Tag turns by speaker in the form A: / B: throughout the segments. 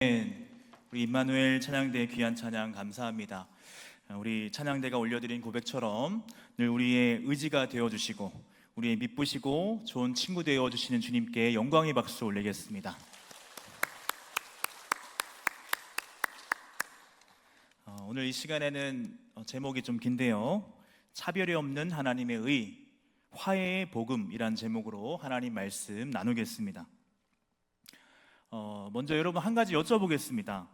A: 우리 임마누엘 찬양대 귀한 찬양 감사합니다. 우리 찬양대가 올려드린 고백처럼 늘 우리의 의지가 되어주시고 우리의 믿으시고 좋은 친구 되어주시는 주님께 영광의 박수 올리겠습니다. 오늘 이 시간에는 제목이 좀 긴데요, 차별이 없는 하나님의 의, 화해의 복음이란 제목으로 하나님 말씀 나누겠습니다. 먼저 여러분 한 가지 여쭤보겠습니다.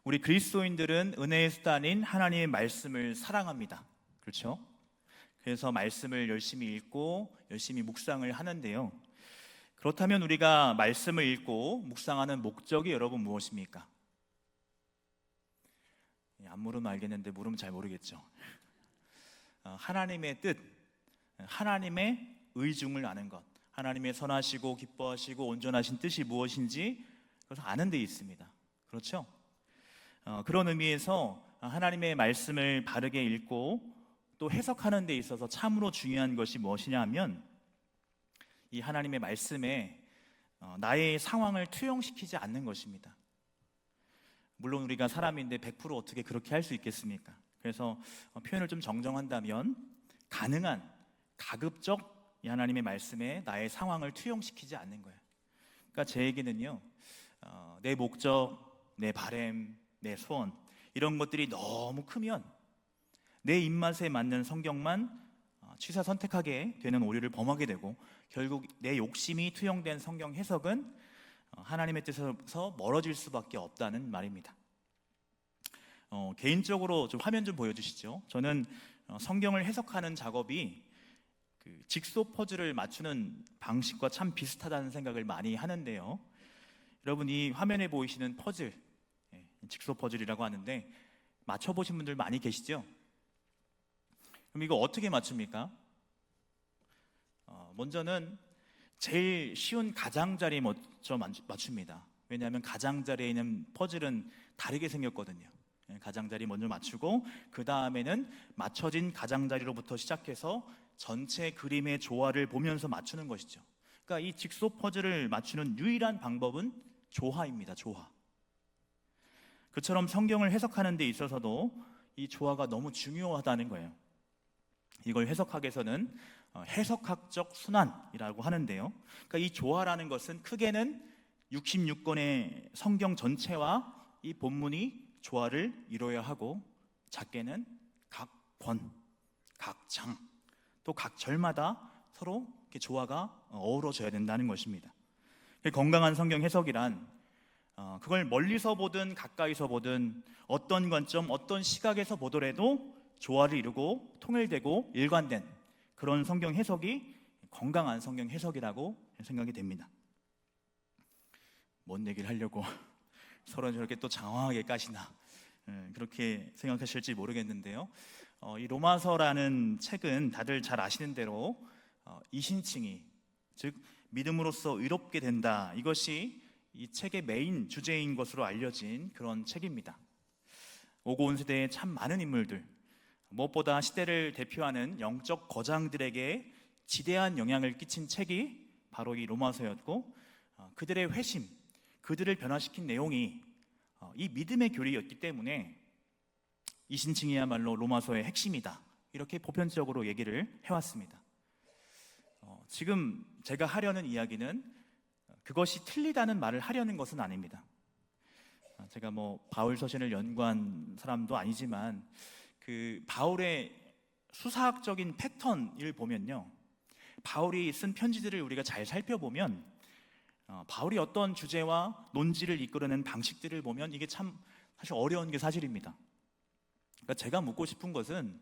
A: 우리 그리스도인들은 은혜의 수단인 하나님의 말씀을 사랑합니다. 그렇죠? 그래서 말씀을 열심히 읽고 열심히 묵상을 하는데요, 그렇다면 우리가 말씀을 읽고 묵상하는 목적이 여러분 무엇입니까? 안 물으면 알겠는데 물으면 잘 모르겠죠. 하나님의 뜻, 하나님의 의중을 아는 것, 하나님의 선하시고 기뻐하시고 온전하신 뜻이 무엇인지 그것을 아는 데 있습니다. 그렇죠? 그런 의미에서 하나님의 말씀을 바르게 읽고 또 해석하는 데 있어서 참으로 중요한 것이 무엇이냐 하면, 이 하나님의 말씀에 나의 상황을 투영시키지 않는 것입니다. 물론 우리가 사람인데 100% 어떻게 그렇게 할 수 있겠습니까? 그래서 표현을 좀 정정한다면 가능한 가급적 이 하나님의 말씀에 나의 상황을 투영시키지 않는 거예요. 그러니까 제 얘기는요, 내 목적, 내 바람, 내 소원, 이런 것들이 너무 크면 내 입맛에 맞는 성경만 취사 선택하게 되는 오류를 범하게 되고, 결국 내 욕심이 투영된 성경 해석은 하나님의 뜻에서 멀어질 수밖에 없다는 말입니다. 개인적으로 좀 화면 좀 보여주시죠. 저는 성경을 해석하는 작업이 직소 퍼즐을 맞추는 방식과 참 비슷하다는 생각을 많이 하는데요, 여러분 이 화면에 보이시는 퍼즐, 직소 퍼즐이라고 하는데 맞춰보신 분들 많이 계시죠? 그럼 이거 어떻게 맞춥니까? 먼저는 제일 쉬운 가장자리 먼저 맞춥니다. 왜냐하면 가장자리에 있는 퍼즐은 다르게 생겼거든요. 가장자리 먼저 맞추고 그 다음에는 맞춰진 가장자리로부터 시작해서 전체 그림의 조화를 보면서 맞추는 것이죠. 그러니까 이 직소 퍼즐을 맞추는 유일한 방법은 조화입니다. 조화. 그처럼 성경을 해석하는 데 있어서도 이 조화가 너무 중요하다는 거예요. 이걸 해석학에서는 해석학적 순환이라고 하는데요, 그러니까 이 조화라는 것은 크게는 66권의 성경 전체와 이 본문이 조화를 이뤄야 하고, 작게는 각 권, 각 장, 또 각 절마다 서로 이렇게 조화가 어우러져야 된다는 것입니다. 건강한 성경 해석이란 그걸 멀리서 보든 가까이서 보든 어떤 관점, 어떤 시각에서 보더라도 조화를 이루고 통일되고 일관된 그런 성경 해석이 건강한 성경 해석이라고 생각이 됩니다. 뭔 얘기를 하려고 서로 저렇게 또 장황하게 까시나 그렇게 생각하실지 모르겠는데요, 이 로마서라는 책은 다들 잘 아시는 대로 이신칭의, 즉 믿음으로써 의롭게 된다, 이것이 이 책의 메인 주제인 것으로 알려진 그런 책입니다. 오고 온 세대에 참 많은 인물들, 무엇보다 시대를 대표하는 영적 거장들에게 지대한 영향을 끼친 책이 바로 이 로마서였고, 그들의 회심, 그들을 변화시킨 내용이 이 믿음의 교리였기 때문에 이신칭이야말로 로마서의 핵심이다, 이렇게 보편적으로 얘기를 해왔습니다. 지금 제가 하려는 이야기는 그것이 틀리다는 말을 하려는 것은 아닙니다. 제가 바울 서신을 연구한 사람도 아니지만 그 바울의 수사학적인 패턴을 보면요, 바울이 쓴 편지들을 우리가 잘 살펴보면 바울이 어떤 주제와 논지를 이끌어낸 방식들을 보면 이게 참 사실 어려운 게 사실입니다. 그러니까 제가 묻고 싶은 것은,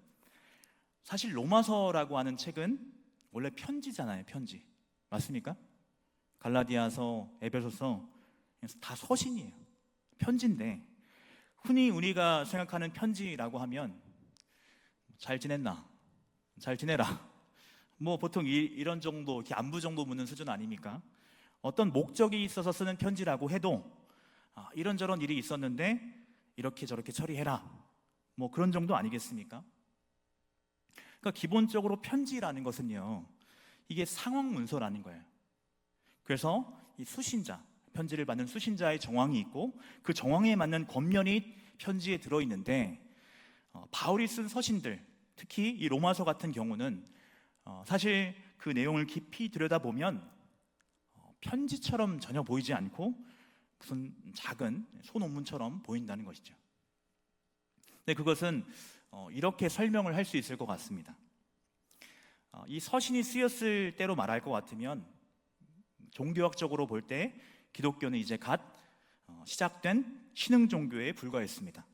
A: 사실 로마서라고 하는 책은 원래 편지잖아요. 편지 맞습니까? 갈라디아서, 에베소서 다 서신이에요. 편지인데 흔히 우리가 생각하는 편지라고 하면 잘 지냈나? 잘 지내라. 보통 이런 정도, 이렇게 안부 정도 묻는 수준 아닙니까? 어떤 목적이 있어서 쓰는 편지라고 해도 이런저런 일이 있었는데 이렇게 저렇게 처리해라, 그런 정도 아니겠습니까? 그러니까 기본적으로 편지라는 것은요, 이게 상황 문서라는 거예요. 그래서 이 수신자, 편지를 받는 수신자의 정황이 있고 그 정황에 맞는 겉면이 편지에 들어있는데 바울이 쓴 서신들, 특히 이 로마서 같은 경우는 사실 그 내용을 깊이 들여다보면 편지처럼 전혀 보이지 않고 무슨 작은 소논문처럼 보인다는 것이죠. 근데 그것은 이렇게 설명을 할 수 있을 것 같습니다. 이 서신이 쓰였을 때로 말할 것 같으면 종교학적으로 볼 때 기독교는 이제 갓 시작된 신흥 종교에 불과했습니다.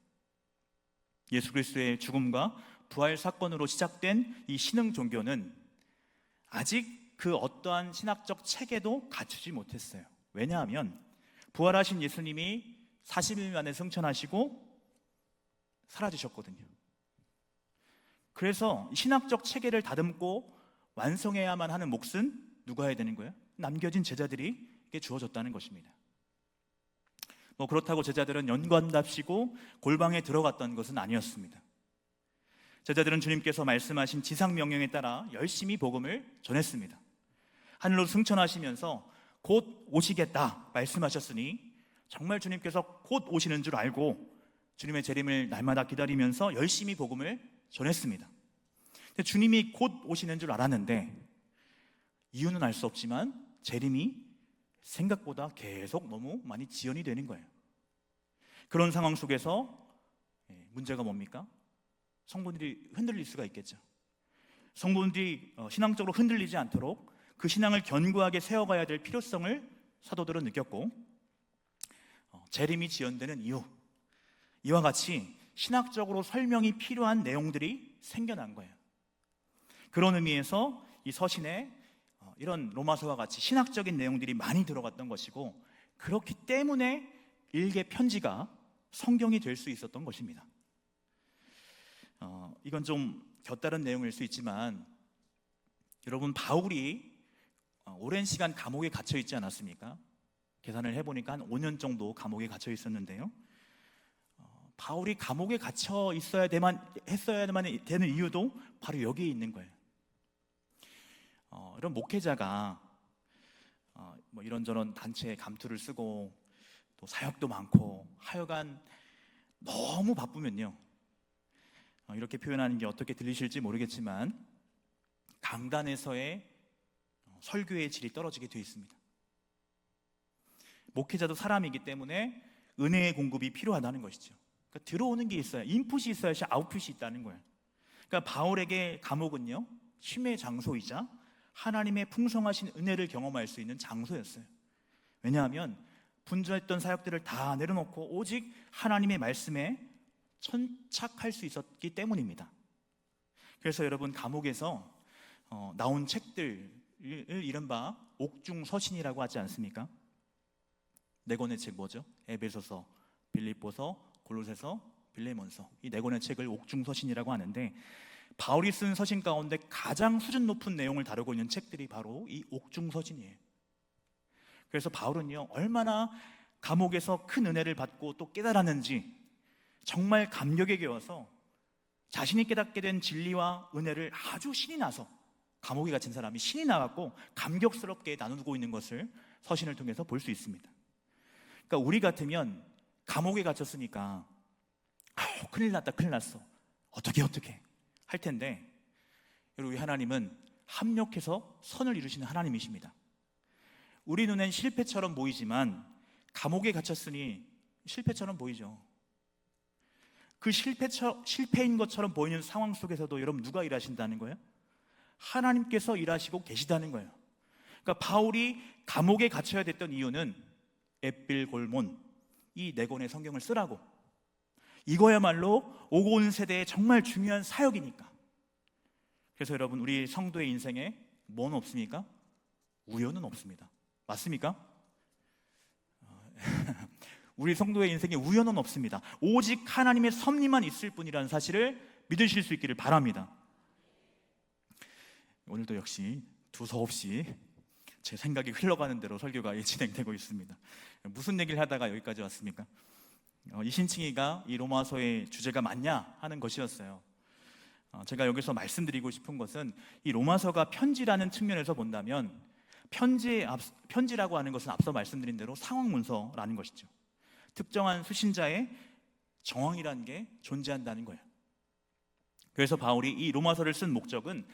A: 예수 그리스도의 죽음과 부활 사건으로 시작된 이 신흥 종교는 아직 그 어떠한 신학적 체계도 갖추지 못했어요. 왜냐하면 부활하신 예수님이 40일 만에 승천하시고 사라지셨거든요. 그래서 신학적 체계를 다듬고 완성해야만 하는 몫은 누가 해야 되는 거예요? 남겨진 제자들이 주어졌다는 것입니다. 그렇다고 제자들은 연관답시고 골방에 들어갔던 것은 아니었습니다. 제자들은 주님께서 말씀하신 지상명령에 따라 열심히 복음을 전했습니다. 하늘로 승천하시면서 곧 오시겠다 말씀하셨으니 정말 주님께서 곧 오시는 줄 알고 주님의 재림을 날마다 기다리면서 열심히 복음을 전했습니다. 근데 주님이 곧 오시는 줄 알았는데 이유는 알 수 없지만 재림이 생각보다 계속 너무 많이 지연이 되는 거예요. 그런 상황 속에서 문제가 뭡니까? 성도들이 흔들릴 수가 있겠죠. 성도들이 신앙적으로 흔들리지 않도록 그 신앙을 견고하게 세워가야 될 필요성을 사도들은 느꼈고 재림이 지연되는 이유, 이와 같이 신학적으로 설명이 필요한 내용들이 생겨난 거예요. 그런 의미에서 이 서신에 이런 로마서와 같이 신학적인 내용들이 많이 들어갔던 것이고 그렇기 때문에 일개 편지가 성경이 될 수 있었던 것입니다. 이건 좀 곁다른 내용일 수 있지만 여러분 바울이 오랜 시간 감옥에 갇혀 있지 않았습니까? 계산을 해보니까 한 5년 정도 감옥에 갇혀 있었는데요. 바울이 감옥에 갇혀 했어야만 되는 이유도 바로 여기에 있는 거예요. 이런 목회자가 이런저런 단체에 감투를 쓰고 또 사역도 많고 하여간 너무 바쁘면요, 이렇게 표현하는 게 어떻게 들리실지 모르겠지만 강단에서의 설교의 질이 떨어지게 되어 있습니다. 목회자도 사람이기 때문에 은혜의 공급이 필요하다는 것이죠. 그러니까 들어오는 게 있어요. 인풋이 있어야지 아웃풋이 있다는 거예요. 그러니까 바울에게 감옥은요, 쉼의 장소이자 하나님의 풍성하신 은혜를 경험할 수 있는 장소였어요. 왜냐하면 분주했던 사역들을 다 내려놓고 오직 하나님의 말씀에 천착할 수 있었기 때문입니다. 그래서 여러분 감옥에서 나온 책들을 이른바 옥중서신이라고 하지 않습니까? 네 권의 책 뭐죠? 에베소서, 빌립보서, 골로새서, 빌레몬서, 이 네 권의 책을 옥중서신이라고 하는데 바울이 쓴 서신 가운데 가장 수준 높은 내용을 다루고 있는 책들이 바로 이 옥중서신이에요. 그래서 바울은요, 얼마나 감옥에서 큰 은혜를 받고 또 깨달았는지 정말 감격에 겨워서 자신이 깨닫게 된 진리와 은혜를 아주 신이 나서, 감옥에 갇힌 사람이 신이 나갖고 감격스럽게 나누고 있는 것을 서신을 통해서 볼 수 있습니다. 그러니까 우리 같으면 감옥에 갇혔으니까 큰일 났다, 큰일 났어, 어떻게 할 텐데, 여러분, 우리 하나님은 합력해서 선을 이루시는 하나님이십니다. 우리 눈엔 실패처럼 보이지만 감옥에 갇혔으니 실패처럼 보이죠. 그 실패인 것처럼 보이는 상황 속에서도 여러분 누가 일하신다는 거예요? 하나님께서 일하시고 계시다는 거예요. 그러니까 바울이 감옥에 갇혀야 됐던 이유는 에필골몬, 이 네 권의 성경을 쓰라고, 이거야말로 오고 오는 세대에 정말 중요한 사역이니까. 그래서 여러분, 우리 성도의 인생에 뭐는 없습니까? 우연은 없습니다. 맞습니까? 우리 성도의 인생에 우연은 없습니다. 오직 하나님의 섭리만 있을 뿐이라는 사실을 믿으실 수 있기를 바랍니다. 오늘도 역시 두서없이 제 생각이 흘러가는 대로 설교가 진행되고 있습니다. 무슨 얘기를 하다가 여기까지 왔습니까? 이신칭이가 이 로마서의 주제가 맞냐 하는 것이었어요. 제가 여기서 말씀드리고 싶은 것은 이 로마서가 편지라는 측면에서 본다면 편지라고 하는 것은 앞서 말씀드린 대로 상황 문서라는 것이죠. 특정한 수신자의 정황이라는 게 존재한다는 거예요. 그래서 바울이 이 로마서를 쓴 목적은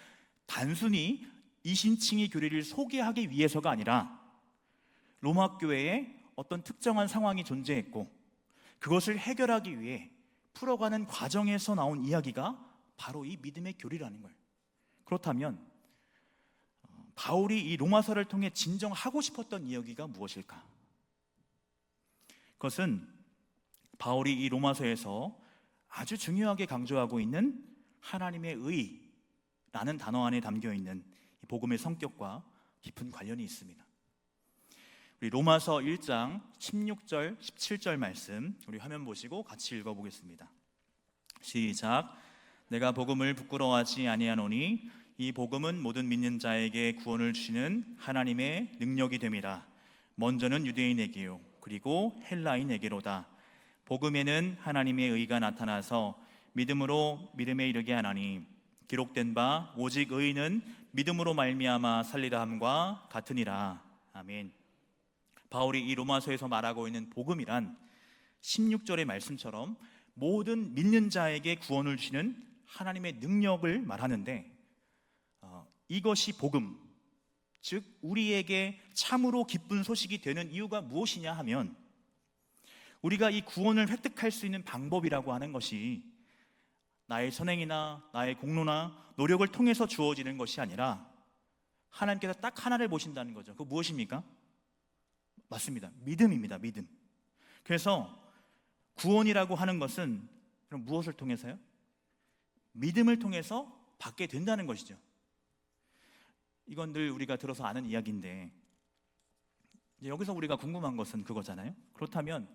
A: 단순히 이신칭의 교리를 소개하기 위해서가 아니라 로마 교회에 어떤 특정한 상황이 존재했고 그것을 해결하기 위해 풀어가는 과정에서 나온 이야기가 바로 이 믿음의 교리라는 거예요. 그렇다면 바울이 이 로마서를 통해 진정하고 싶었던 이야기가 무엇일까? 그것은 바울이 이 로마서에서 아주 중요하게 강조하고 있는 하나님의 의라는 단어 안에 담겨있는 이 복음의 성격과 깊은 관련이 있습니다. 우리 로마서 1장 16절, 17절 말씀 우리 화면 보시고 같이 읽어보겠습니다. 시작. 내가 복음을 부끄러워하지 아니하노니 이 복음은 모든 믿는 자에게 구원을 주시는 하나님의 능력이 됨이라. 먼저는 유대인에게요 그리고 헬라인에게로다. 복음에는 하나님의 의가 나타나서 믿음으로 믿음에 이르게 하나니 기록된 바 오직 의인은 믿음으로 말미암아 살리라 함과 같으니라. 아멘. 바울이 이 로마서에서 말하고 있는 복음이란 16절의 말씀처럼 모든 믿는 자에게 구원을 주시는 하나님의 능력을 말하는데 이것이 복음, 즉 우리에게 참으로 기쁜 소식이 되는 이유가 무엇이냐 하면 우리가 이 구원을 획득할 수 있는 방법이라고 하는 것이 나의 선행이나 나의 공로나 노력을 통해서 주어지는 것이 아니라 하나님께서 딱 하나를 보신다는 거죠. 그거 무엇입니까? 맞습니다. 믿음입니다. 믿음. 그래서 구원이라고 하는 것은 그럼 무엇을 통해서요? 믿음을 통해서 받게 된다는 것이죠. 이건 늘 우리가 들어서 아는 이야기인데 여기서 우리가 궁금한 것은 그거잖아요. 그렇다면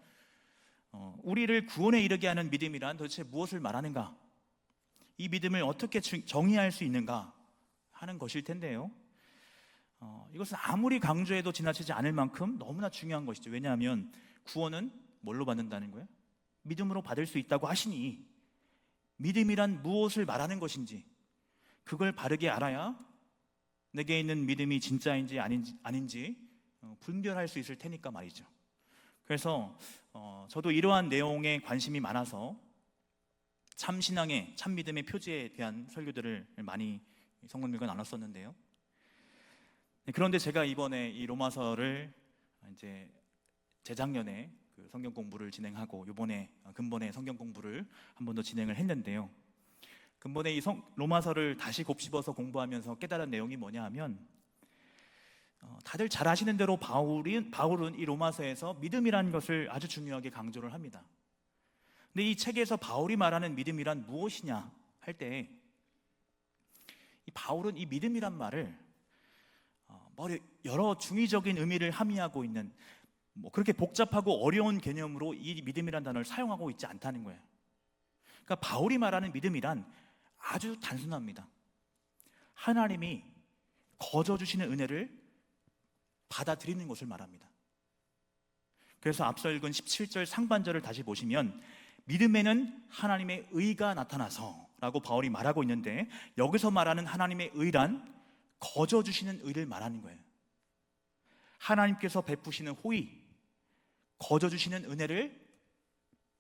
A: 우리를 구원에 이르게 하는 믿음이란 도대체 무엇을 말하는가? 이 믿음을 어떻게 정의할 수 있는가 하는 것일 텐데요. 이것은 아무리 강조해도 지나치지 않을 만큼 너무나 중요한 것이죠. 왜냐하면 구원은 뭘로 받는다는 거예요? 믿음으로 받을 수 있다고 하시니 믿음이란 무엇을 말하는 것인지 그걸 바르게 알아야 내게 있는 믿음이 진짜인지 아닌지 분별할 수 있을 테니까 말이죠. 그래서 저도 이러한 내용에 관심이 많아서 참신앙의 참믿음의 표지에 대한 설교들을 많이 성도님과 나눴었는데요. 그런데 제가 이번에 이 로마서를 이제 재작년에 그 성경 공부를 진행하고 이번에 근본의 성경 공부를 한 번 더 진행을 했는데요. 근본에 이 로마서를 다시 곱씹어서 공부하면서 깨달은 내용이 뭐냐 하면 다들 잘 아시는 대로 바울은 이 로마서에서 믿음이라는 것을 아주 중요하게 강조를 합니다. 근데 이 책에서 바울이 말하는 믿음이란 무엇이냐 할 때 이 바울은 이 믿음이란 말을 여러 중의적인 의미를 함의하고 있는 그렇게 복잡하고 어려운 개념으로 이 믿음이란 단어를 사용하고 있지 않다는 거예요. 그러니까 바울이 말하는 믿음이란 아주 단순합니다. 하나님이 거저 주시는 은혜를 받아들이는 것을 말합니다. 그래서 앞서 읽은 17절 상반절을 다시 보시면 믿음에는 하나님의 의가 나타나서 라고 바울이 말하고 있는데 여기서 말하는 하나님의 의란 거저 주시는 의를 말하는 거예요. 하나님께서 베푸시는 호의, 거저 주시는 은혜를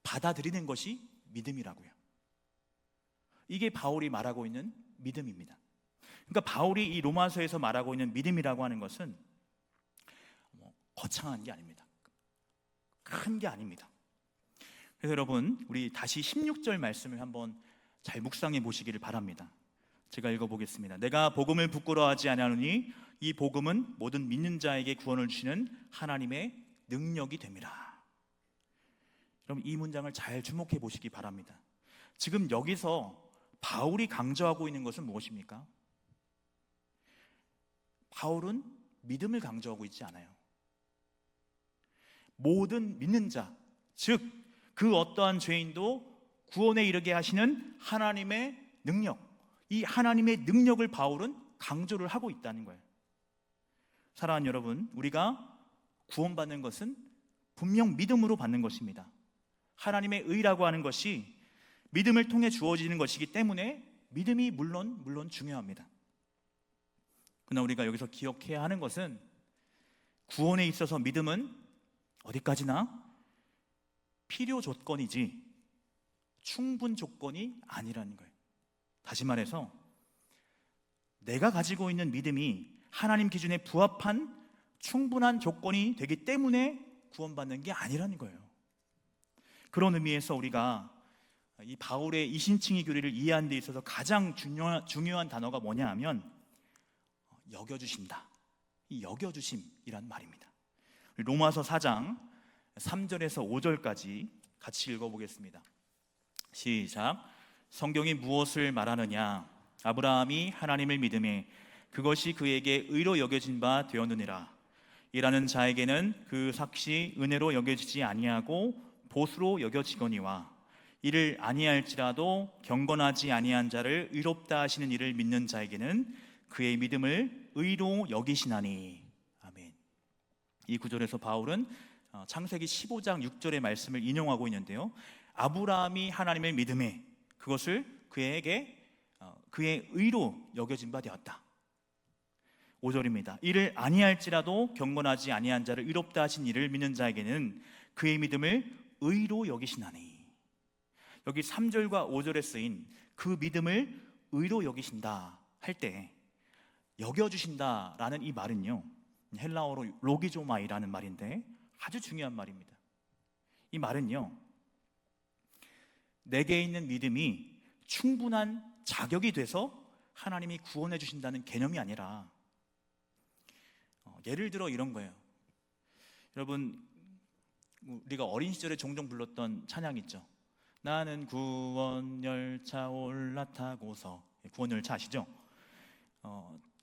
A: 받아들이는 것이 믿음이라고요. 이게 바울이 말하고 있는 믿음입니다. 그러니까 바울이 이 로마서에서 말하고 있는 믿음이라고 하는 것은 거창한 게 아닙니다. 큰 게 아닙니다. 그래서 여러분 우리 다시 16절 말씀을 한번 잘 묵상해 보시기를 바랍니다. 제가 읽어보겠습니다. 내가 복음을 부끄러워하지 아니하노니 이 복음은 모든 믿는 자에게 구원을 주시는 하나님의 능력이 됨이라. 여러분 이 문장을 잘 주목해 보시기 바랍니다. 지금 여기서 바울이 강조하고 있는 것은 무엇입니까? 바울은 믿음을 강조하고 있지 않아요. 모든 믿는 자, 즉 그 어떠한 죄인도 구원에 이르게 하시는 하나님의 능력, 이 하나님의 능력을 바울은 강조를 하고 있다는 거예요. 사랑하는 여러분, 우리가 구원받는 것은 분명 믿음으로 받는 것입니다. 하나님의 의라고 하는 것이 믿음을 통해 주어지는 것이기 때문에 믿음이 물론 중요합니다. 그러나 우리가 여기서 기억해야 하는 것은 구원에 있어서 믿음은 어디까지나 필요 조건이지 충분 조건이 아니라는 거예요. 다시 말해서 내가 가지고 있는 믿음이 하나님 기준에 부합한 충분한 조건이 되기 때문에 구원받는 게 아니라는 거예요. 그런 의미에서 우리가 이 바울의 이신칭의 교리를 이해하는 데 있어서 가장 중요한 단어가 뭐냐 하면 여겨주신다, 이 여겨주심이란 말입니다. 로마서 4장 3절에서 5절까지 같이 읽어보겠습니다. 시작. 성경이 무엇을 말하느냐? 아브라함이 하나님을 믿음에 그것이 그에게 의로 여겨진 바 되었느니라. 이라는 자에게는 그 삭시 은혜로 여겨지지 아니하고 보수로 여겨지거니와 이를 아니할지라도 경건하지 아니한 자를 의롭다 하시는 이를 믿는 자에게는 그의 믿음을 의로 여기시나니. 아멘. 이 구절에서 바울은 창세기 15장 6절의 말씀을 인용하고 있는데요, 아브라함이 하나님을 믿음에 그것을 그에게 그의 의로 여겨진 바 되었다. 5절입니다. 이를 아니할지라도 경건하지 아니한 자를 의롭다 하신 이를 믿는 자에게는 그의 믿음을 의로 여기시나니. 여기 3절과 5절에 쓰인 그 믿음을 의로 여기신다 할 때 여겨주신다라는 이 말은요, 헬라어로 로기조마이라는 말인데 아주 중요한 말입니다. 이 말은요, 내게 있는 믿음이 충분한 자격이 돼서 하나님이 구원해 주신다는 개념이 아니라, 예를 들어 이런 거예요. 여러분, 우리가 어린 시절에 종종 불렀던 찬양 있죠. 나는 구원열차 올라타고서. 구원열차 아시죠?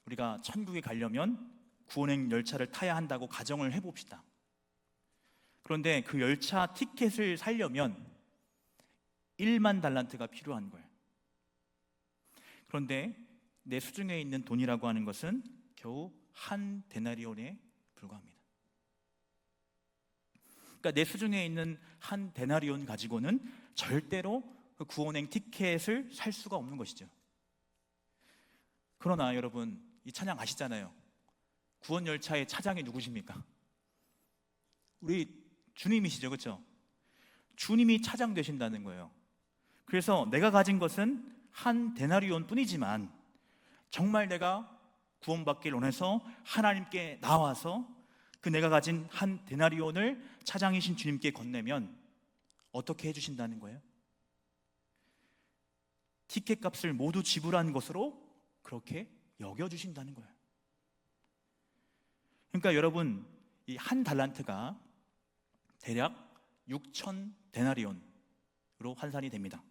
A: 우리가 천국에 가려면 구원행 열차를 타야 한다고 가정을 해봅시다. 그런데 그 열차 티켓을 사려면 1만 달란트가 필요한 거예요. 그런데 내 수중에 있는 돈이라고 하는 것은 겨우 한 데나리온에 불과합니다. 그러니까 내 수중에 있는 한 데나리온 가지고는 절대로 그 구원행 티켓을 살 수가 없는 것이죠. 그러나 여러분, 이 찬양 아시잖아요. 구원 열차의 차장이 누구십니까? 우리 주님이시죠, 그렇죠? 주님이 차장 되신다는 거예요. 그래서 내가 가진 것은 한 데나리온 뿐이지만 정말 내가 구원받길 원해서 하나님께 나와서 그 내가 가진 한 데나리온을 차장이신 주님께 건네면 어떻게 해주신다는 거예요? 티켓 값을 모두 지불한 것으로 그렇게 여겨주신다는 거예요. 그러니까 여러분, 이 한 달란트가 대략 6천 데나리온으로 환산이 됩니다.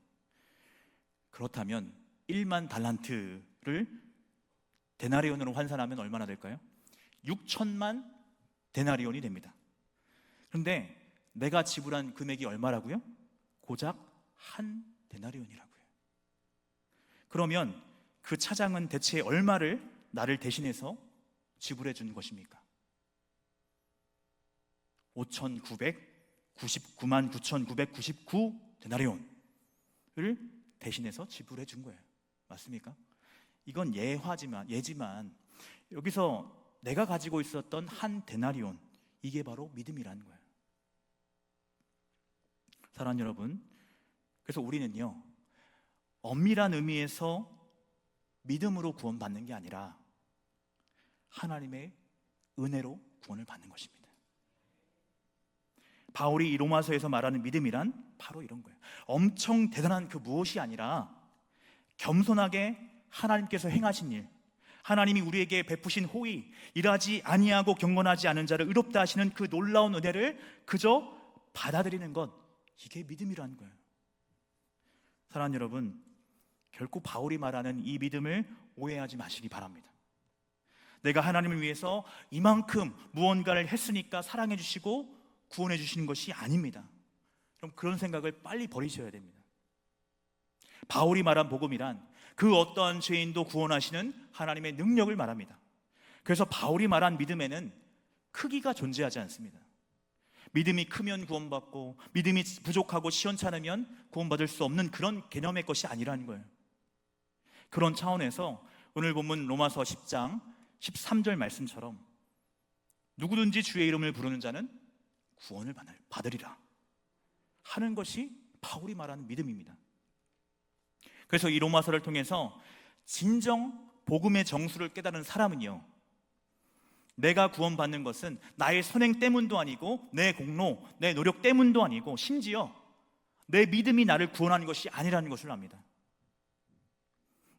A: 그렇다면 1만 달란트를 데나리온으로 환산하면 얼마나 될까요? 6천만 데나리온이 됩니다. 그런데 내가 지불한 금액이 얼마라고요? 고작 한 데나리온이라고요. 그러면 그 차장은 대체 얼마를 나를 대신해서 지불해 준 것입니까? 5,999만 9,999 데나리온을 대신해서 지불해 준 거예요. 맞습니까? 이건 예지만 여기서 내가 가지고 있었던 한 데나리온, 이게 바로 믿음이라는 거예요. 사랑하는 여러분, 그래서 우리는요, 엄밀한 의미에서 믿음으로 구원받는 게 아니라 하나님의 은혜로 구원을 받는 것입니다. 바울이 이 로마서에서 말하는 믿음이란 바로 이런 거예요. 엄청 대단한 그 무엇이 아니라 겸손하게 하나님께서 행하신 일, 하나님이 우리에게 베푸신 호의, 일하지 아니하고 경건하지 않은 자를 의롭다 하시는 그 놀라운 은혜를 그저 받아들이는 것, 이게 믿음이라는 거예요. 사랑하는 여러분, 결코 바울이 말하는 이 믿음을 오해하지 마시기 바랍니다. 내가 하나님을 위해서 이만큼 무언가를 했으니까 사랑해 주시고 구원해 주시는 것이 아닙니다. 그럼 그런 생각을 빨리 버리셔야 됩니다. 바울이 말한 복음이란 그 어떠한 죄인도 구원하시는 하나님의 능력을 말합니다. 그래서 바울이 말한 믿음에는 크기가 존재하지 않습니다. 믿음이 크면 구원받고 믿음이 부족하고 시원찮으면 구원받을 수 없는 그런 개념의 것이 아니라는 거예요. 그런 차원에서 오늘 본문 로마서 10장 13절 말씀처럼 누구든지 주의 이름을 부르는 자는 구원을 받으리라 하는 것이 바울이 말하는 믿음입니다. 그래서 이 로마서를 통해서 진정 복음의 정수를 깨달은 사람은요, 내가 구원받는 것은 나의 선행 때문도 아니고 내 공로, 내 노력 때문도 아니고 심지어 내 믿음이 나를 구원하는 것이 아니라는 것을 압니다.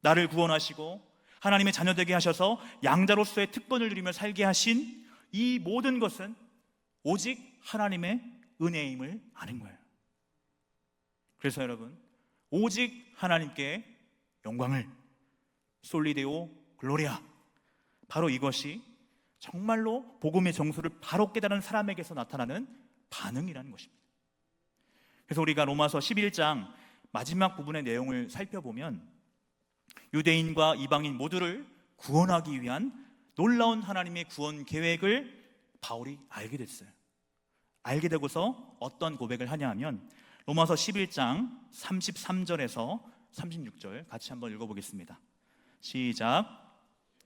A: 나를 구원하시고 하나님의 자녀 되게 하셔서 양자로서의 특권을 누리며 살게 하신 이 모든 것은 오직 하나님의 은혜임을 아는 거예요. 그래서 여러분, 오직 하나님께 영광을, 솔리데오 글로리아, 바로 이것이 정말로 복음의 정수를 바로 깨달은 사람에게서 나타나는 반응이라는 것입니다. 그래서 우리가 로마서 11장 마지막 부분의 내용을 살펴보면 유대인과 이방인 모두를 구원하기 위한 놀라운 하나님의 구원 계획을 바울이 알게 됐어요. 알게 되고서 어떤 고백을 하냐 하면 로마서 11장 33절에서 36절 같이 한번 읽어보겠습니다. 시작.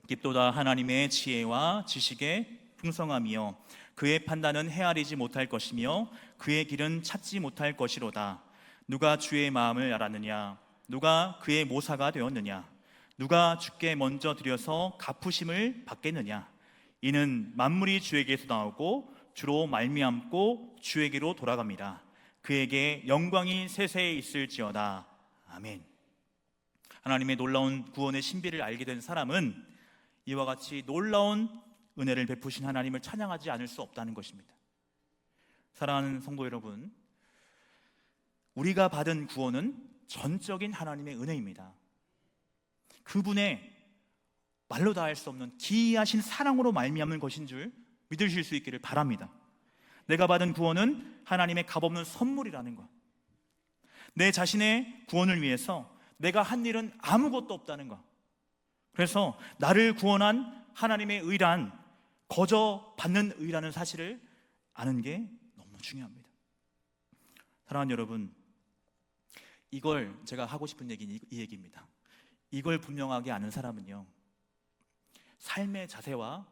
A: 깊도다 하나님의 지혜와 지식의 풍성함이요 그의 판단은 헤아리지 못할 것이며 그의 길은 찾지 못할 것이로다. 누가 주의 마음을 알았느냐? 누가 그의 모사가 되었느냐? 누가 주께 먼저 드려서 갚으심을 받겠느냐? 이는 만물이 주에게서 나오고 주로 말미암고 주에게로 돌아갑니다. 그에게 영광이 세세에 있을지어다. 아멘. 하나님의 놀라운 구원의 신비를 알게 된 사람은 이와 같이 놀라운 은혜를 베푸신 하나님을 찬양하지 않을 수 없다는 것입니다. 사랑하는 성도 여러분, 우리가 받은 구원은 전적인 하나님의 은혜입니다. 그분의 말로 다할 수 없는 기이하신 사랑으로 말미암는 것인 줄 믿으실 수 있기를 바랍니다. 내가 받은 구원은 하나님의 값없는 선물이라는 것, 내 자신의 구원을 위해서 내가 한 일은 아무것도 없다는 것, 그래서 나를 구원한 하나님의 의란, 거저 받는 의라는 사실을 아는 게 너무 중요합니다. 사랑하는 여러분, 이걸 제가 하고 싶은 얘기는 이 얘기입니다. 이걸 분명하게 아는 사람은요, 삶의 자세와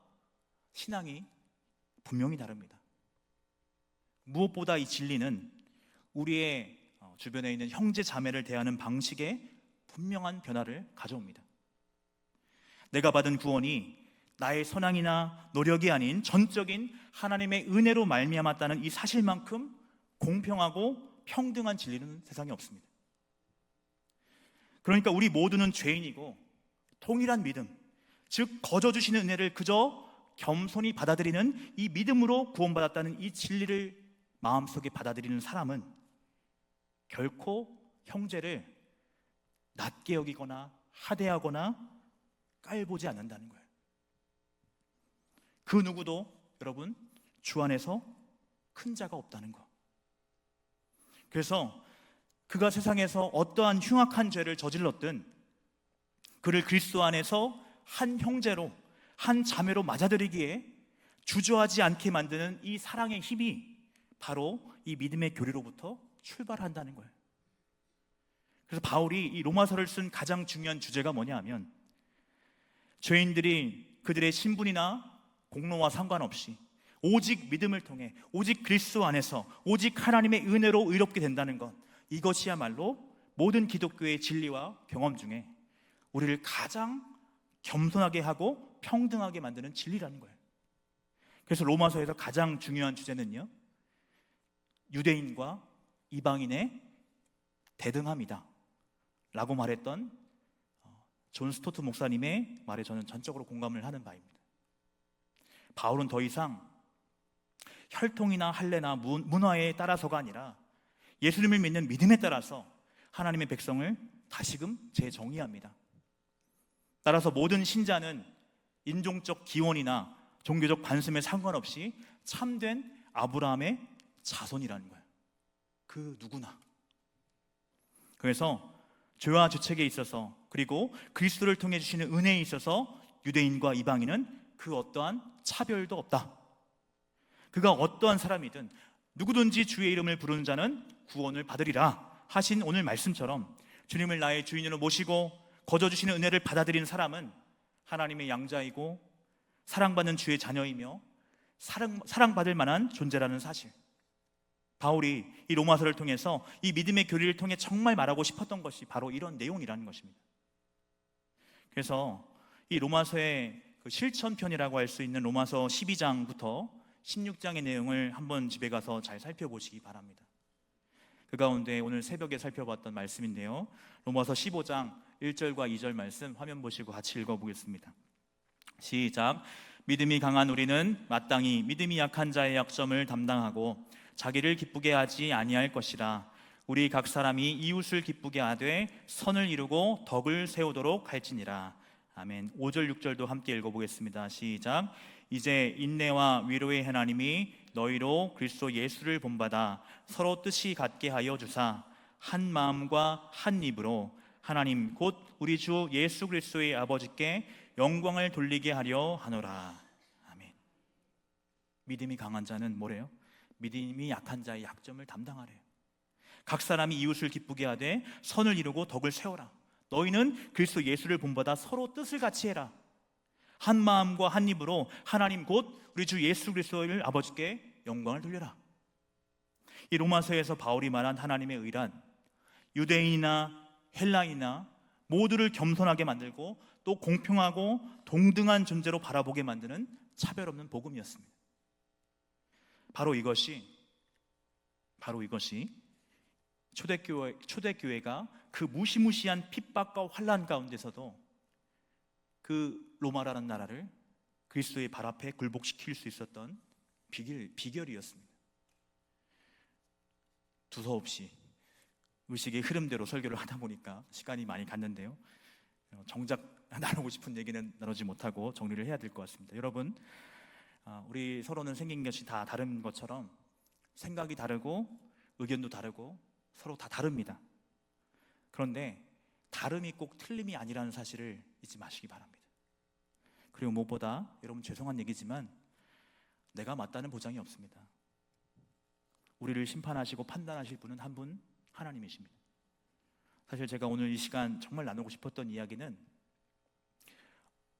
A: 신앙이 분명히 다릅니다. 무엇보다 이 진리는 우리의 주변에 있는 형제 자매를 대하는 방식에 분명한 변화를 가져옵니다. 내가 받은 구원이 나의 선행이나 노력이 아닌 전적인 하나님의 은혜로 말미암았다는 이 사실만큼 공평하고 평등한 진리는 세상에 없습니다. 그러니까 우리 모두는 죄인이고 동일한 믿음, 즉 거저 주시는 은혜를 그저 겸손히 받아들이는 이 믿음으로 구원받았다는 이 진리를 마음속에 받아들이는 사람은 결코 형제를 낮게 여기거나 하대하거나 깔보지 않는다는 거예요. 그 누구도 여러분 주 안에서 큰 자가 없다는 거. 그래서 그가 세상에서 어떠한 흉악한 죄를 저질렀든 그를 그리스도 안에서 한 형제로, 한 자매로 맞아들이기에 주저하지 않게 만드는 이 사랑의 힘이 바로 이 믿음의 교리로부터 출발한다는 거예요. 그래서 바울이 이 로마서를 쓴 가장 중요한 주제가 뭐냐 하면 죄인들이 그들의 신분이나 공로와 상관없이 오직 믿음을 통해 오직 그리스도 안에서 오직 하나님의 은혜로 의롭게 된다는 것, 이것이야말로 모든 기독교의 진리와 경험 중에 우리를 가장 겸손하게 하고 평등하게 만드는 진리라는 거예요. 그래서 로마서에서 가장 중요한 주제는요, 유대인과 이방인의 대등함이다 라고 말했던 존 스토트 목사님의 말에 저는 전적으로 공감을 하는 바입니다. 바울은 더 이상 혈통이나 할례나 문화에 따라서가 아니라 예수님을 믿는 믿음에 따라서 하나님의 백성을 다시금 재정의합니다. 따라서 모든 신자는 인종적 기원이나 종교적 관습에 상관없이 참된 아브라함의 자손이라는 거예요. 그 누구나. 그래서 죄와 죄책에 있어서, 그리고 그리스도를 통해 주시는 은혜에 있어서 유대인과 이방인은 그 어떠한 차별도 없다. 그가 어떠한 사람이든 누구든지 주의 이름을 부르는 자는 구원을 받으리라 하신 오늘 말씀처럼 주님을 나의 주인으로 모시고 거저 주시는 은혜를 받아들인 사람은 하나님의 양자이고 사랑받는 주의 자녀이며 사랑받을 만한 존재라는 사실, 바울이 이 로마서를 통해서 이 믿음의 교리를 통해 정말 말하고 싶었던 것이 바로 이런 내용이라는 것입니다. 그래서 이 로마서의 그 실천편이라고 할 수 있는 로마서 12장부터 16장의 내용을 한번 집에 가서 잘 살펴보시기 바랍니다. 그 가운데 오늘 새벽에 살펴봤던 말씀인데요, 로마서 15장 1절과 2절 말씀 화면 보시고 같이 읽어보겠습니다. 시작. 믿음이 강한 우리는 마땅히 믿음이 약한 자의 약점을 담당하고 자기를 기쁘게 하지 아니할 것이라. 우리 각 사람이 이웃을 기쁘게 하되 선을 이루고 덕을 세우도록 할지니라. 아멘. 5절 6절도 함께 읽어보겠습니다. 시작. 이제 인내와 위로의 하나님이 너희로 그리스도 예수를 본받아 서로 뜻이 같게 하여 주사 한 마음과 한 입으로 하나님 곧 우리 주 예수 그리스도의 아버지께 영광을 돌리게 하려 하노라. 아멘. 믿음이 강한 자는 뭐래요? 믿음이 약한 자의 약점을 담당하래요. 각 사람이 이웃을 기쁘게 하되 선을 이루고 덕을 세워라. 너희는 그리스도 예수를 본받아 서로 뜻을 같이 해라. 한 마음과 한 입으로 하나님 곧 우리 주 예수 그리스도를 아버지께 영광을 돌려라. 이 로마서에서 바울이 말한 하나님의 의란 유대인이나 헬라인이나 모두를 겸손하게 만들고 또 공평하고 동등한 존재로 바라보게 만드는 차별 없는 복음이었습니다. 바로 이것이 초대교회가 그 무시무시한 핍박과 환난 가운데서도 그 로마라는 나라를 그리스도의 발 앞에 굴복시킬 수 있었던 비결이었습니다. 두서없이 의식의 흐름대로 설교를 하다 보니까 시간이 많이 갔는데요, 정작 나누고 싶은 얘기는 나누지 못하고 정리를 해야 될 것 같습니다. 여러분, 우리 서로는 생긴 것이 다 다른 것처럼 생각이 다르고 의견도 다르고 서로 다 다릅니다. 그런데 다름이 꼭 틀림이 아니라는 사실을 잊지 마시기 바랍니다. 그리고 무엇보다 여러분, 죄송한 얘기지만 내가 맞다는 보장이 없습니다. 우리를 심판하시고 판단하실 분은 한 분, 하나님이십니다. 사실 제가 오늘 이 시간 정말 나누고 싶었던 이야기는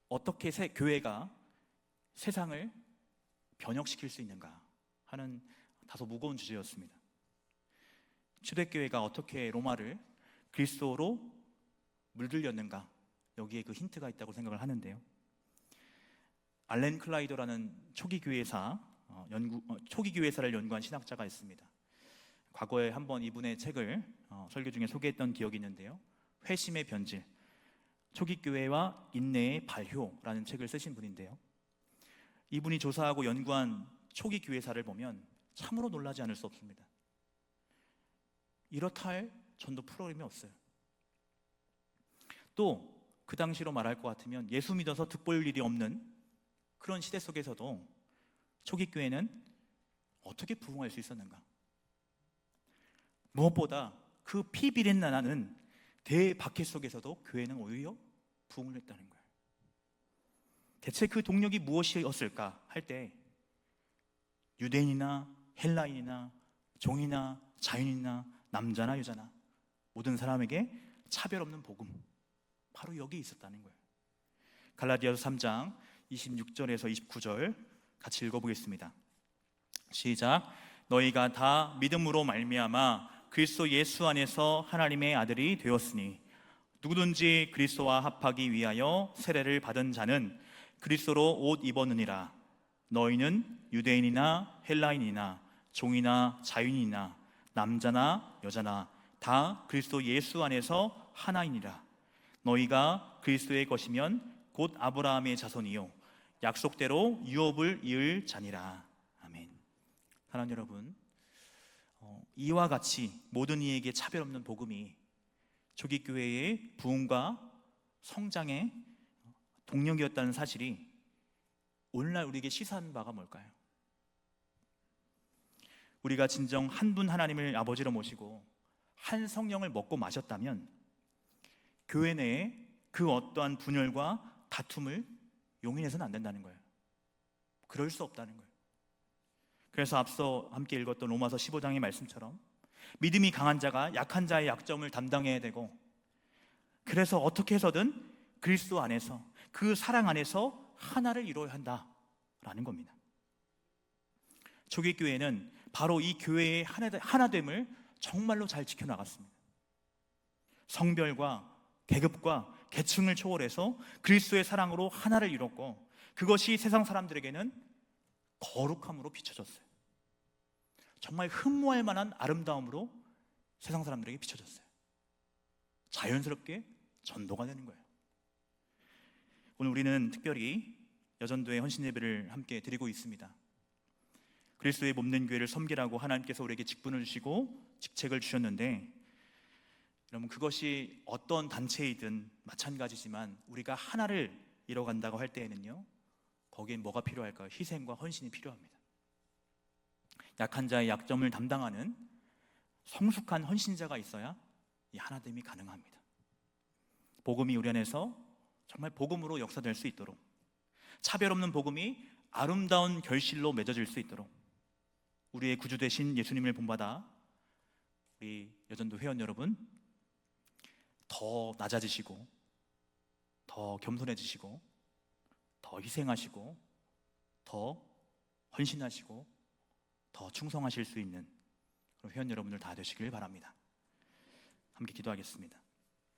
A: 어떻게 교회가 세상을 변혁시킬 수 있는가 하는 다소 무거운 주제였습니다. 초대교회가 어떻게 로마를 그리스도로 물들였는가, 여기에 그 힌트가 있다고 생각을 하는데요, 알렌 클라이더라는 초기 교회사를 연구한 신학자가 있습니다. 과거에 한번 이분의 책을 설교 중에 소개했던 기억이 있는데요, 회심의 변질, 초기 교회와 인내의 발효라는 책을 쓰신 분인데요, 이분이 조사하고 연구한 초기 교회사를 보면 참으로 놀라지 않을 수 없습니다. 이렇다 할 전도 프로그램이 없어요. 또 그 당시로 말할 것 같으면 예수 믿어서 득볼 일이 없는 그런 시대 속에서도 초기 교회는 어떻게 부흥할 수 있었는가? 무엇보다 그 피비린내나는 대박해 속에서도 교회는 오히려 부흥을 했다는 거예요. 대체 그 동력이 무엇이었을까 할 때 유대인이나 헬라인이나 종이나 자유인이나 남자나 여자나 모든 사람에게 차별 없는 복음, 바로 여기 있었다는 거예요. 갈라디아서 3장 26절에서 29절 같이 읽어보겠습니다. 시작. 너희가 다 믿음으로 말미암아 그리스도 예수 안에서 하나님의 아들이 되었으니 누구든지 그리스도와 합하기 위하여 세례를 받은 자는 그리스도로 옷 입었느니라. 너희는 유대인이나 헬라인이나 종이나 자유인이나 남자나 여자나 다 그리스도 예수 안에서 하나이니라. 너희가 그리스도의 것이면 곧 아브라함의 자손이요 약속대로 유업을 이을 자니라. 아멘. 사랑하는 여러분, 이와 같이 모든 이에게 차별 없는 복음이 초기 교회의 부흥과 성장의 동력이었다는 사실이 오늘날 우리에게 시사하는 바가 뭘까요? 우리가 진정 한 분 하나님을 아버지로 모시고 한 성령을 먹고 마셨다면 교회 내에 그 어떠한 분열과 다툼을 용인해서는 안 된다는 거예요. 그럴 수 없다는 거예요. 그래서 앞서 함께 읽었던 로마서 15장의 말씀처럼 믿음이 강한 자가 약한 자의 약점을 담당해야 되고, 그래서 어떻게 해서든 그리스도 안에서 그 사랑 안에서 하나를 이루어야 한다라는 겁니다. 초기 교회는 바로 이 교회의 하나됨을 정말로 잘 지켜나갔습니다. 성별과 계급과 계층을 초월해서 그리스도의 사랑으로 하나를 이뤘고, 그것이 세상 사람들에게는 거룩함으로 비춰졌어요. 정말 흠모할 만한 아름다움으로 세상 사람들에게 비춰졌어요. 자연스럽게 전도가 되는 거예요. 오늘 우리는 특별히 여전도의 헌신 예배를 함께 드리고 있습니다. 그리스도의 몸된 교회를 섬기라고 하나님께서 우리에게 직분을 주시고 직책을 주셨는데, 여러분, 그것이 어떤 단체이든 마찬가지지만 우리가 하나를 이뤄간다고 할 때에는요, 거기엔 뭐가 필요할까요? 희생과 헌신이 필요합니다. 약한 자의 약점을 담당하는 성숙한 헌신자가 있어야 이 하나됨이 가능합니다. 복음이 우리 안에서 정말 복음으로 역사될 수 있도록, 차별 없는 복음이 아름다운 결실로 맺어질 수 있도록 우리의 구주 되신 예수님을 본받아 우리 여전도 회원 여러분 더 낮아지시고, 더 겸손해지시고, 더 희생하시고, 더 헌신하시고, 더 충성하실 수 있는 회원 여러분들 다 되시길 바랍니다. 함께 기도하겠습니다.